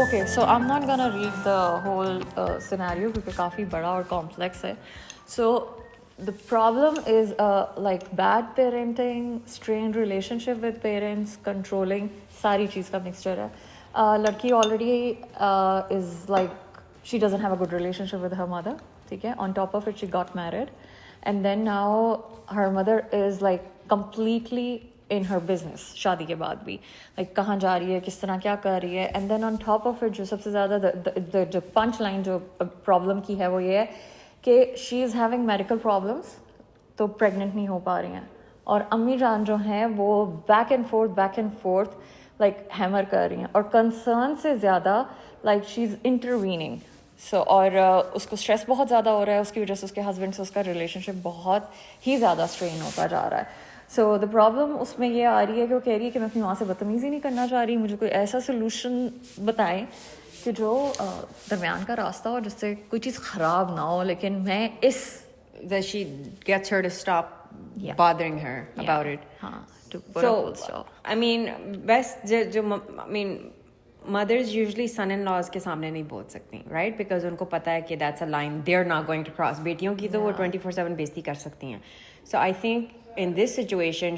Okay, so I'm not gonna read the whole scenario because काफ़ी बड़ा और complex है. So the problem is like bad parenting, strained relationship with parents, controlling, सारी चीज़ का mixture है. लड़की already is like she doesn't have a good relationship with her mother. ठीक है? On top of it, she got married, and then now her mother is like completely in her business शादी के बाद भी like कहाँ जा रही है, किस तरह क्या कर रही है, and then on top of it जो सबसे ज़्यादा जो punch line जो problem की है वो ये है कि she is having medical problems, तो pregnant नहीं हो पा रही हैं, और अम्मी जान जो हैं वो back and forth like hammer कर रही हैं, और concern से ज़्यादा like she's intervening. So और उसको स्ट्रेस बहुत ज़्यादा हो रहा है, उसकी वजह से उसके हस्बैंड से उसका रिलेशनशिप बहुत ही ज़्यादा स्ट्रेन होता जा रहा है. सो द प्रॉब्लम उसमें ये आ रही है कि वो कह रही है कि मैं अपनी माँ से बदतमीज़ी नहीं करना चाह रही, मुझे कोई ऐसा सोल्यूशन बताएं कि जो दरमियान का रास्ता हो जिससे कोई चीज़ ख़राब ना हो, लेकिन मैं इस that she gets her to stop bothering her about it. हाँ, to put a full stop. I mean, best I mean, mothers usually son-in-laws के सामने नहीं बोल सकती, right? Because उनको पता है कि that's a line they're not going to cross. बेटियों की तो वो 24/7 बेइज्जती कर सकती हैं. So I think in this situation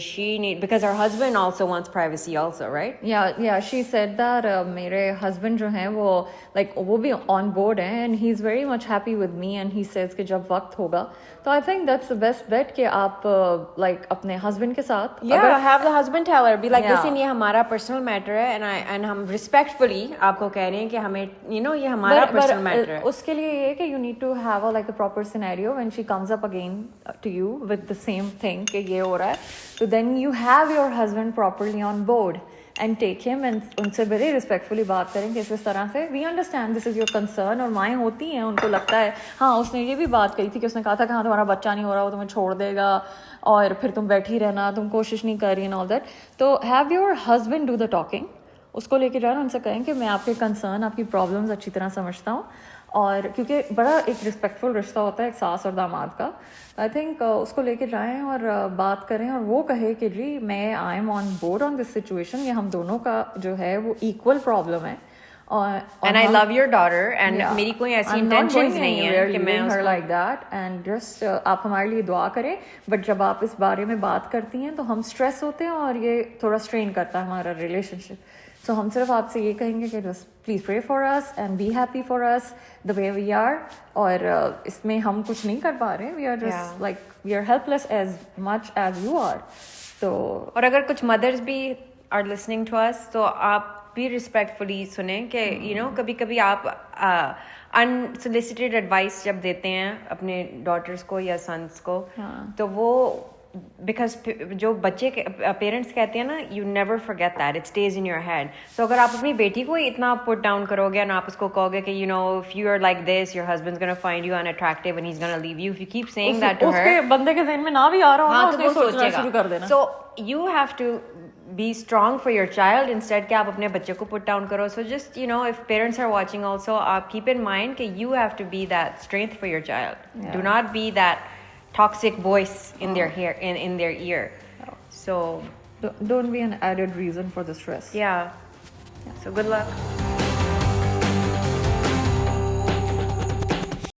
because her husband also wants privacy also, right? Yeah, she said that मेरे husband जो हैं वो like वो भी on board हैं, and he's very much happy with me, and he says कि जब वक्त होगा, तो I think that's the best bet कि आप like अपने husband के साथ have the husband tell her, be like, listen, ये हमारा personal matter है, and हम respectfully आपको कह रहे हैं कि हमें ये हमारा personal matter है. उसके लिए ये कि you need to have like a proper scenario when she comes up again to you with the same thing कि ये हो रहा है, so then you have your husband properly on board and take him and उनसे बड़े respectfully बात करें कि इस तरह से we understand this is your concern, और माएँ होती हैं उनको लगता है हाँ उसने ये भी बात कही थी कि उसने कहा था कि हाँ तुम्हारा बच्चा नहीं हो रहा, वो तुम्हें छोड़ देगा और फिर तुम बैठी रहना, तुम कोशिश नहीं कर रही and all that. तो have your husband do the talking, उसको लेके जाना, उनसे कहें कि मैं आपके कंसर्न, आपकी प्रॉब्लम्स अच्छी तरह समझता हूँ, और क्योंकि बड़ा एक रिस्पेक्टफुल रिश्ता होता है एक सास और दामाद का, आई थिंक उसको लेके जाएं और बात करें, और वो कहे कि जी मैं I am on board on this situation, ये हम दोनों का जो है वो इक्वल प्रॉब्लम है, and I love your daughter, and मेरी कोई ऐसी intentions नहीं है कि मैं her like that, and just आप हमारे लिए दुआ करें, बट जब आप इस बारे में बात करती हैं तो हम स्ट्रेस होते हैं और ये थोड़ा स्ट्रेन करता है हमारा रिलेशनशिप. सो हम सिर्फ आपसे ये कहेंगे कि just please pray for us and be happy for us the way we are, और इसमें हम कुछ नहीं कर पा रहे, we are just like we are helpless as much as you are. तो और अगर कुछ मदर्स भी आर लिसनिंग टू अस तो आप भी रिस्पेक्टफुली सुने कि कभी कभी आप अनसोलिसिटेड एडवाइस जब देते हैं अपने डॉटर्स को या सन्स को, तो वो बिकॉज जो बच्चे पेरेंट्स कहते हैं ना, you never forget that, it stage in your head. तो अगर आप अपनी बेटी को इतना पुट डाउन करोगे और आप उसको कहोगे कि if you are like this, your husband's gonna find you unattractive and he is gonna leave you, if you keep saying that to her, उसके बंदे के ज़हन में ना भी आ रहा होगा, उसने सोचना शुरू कर देना. So you have to be strong for your child instead कि आप अपने बच्चे को put down करो. So just if parents are watching also, आप keep in mind कि you have to be that strength for your child. Do not be that toxic voice in their ear. So don't be an added reason for the stress. Yeah. So good luck.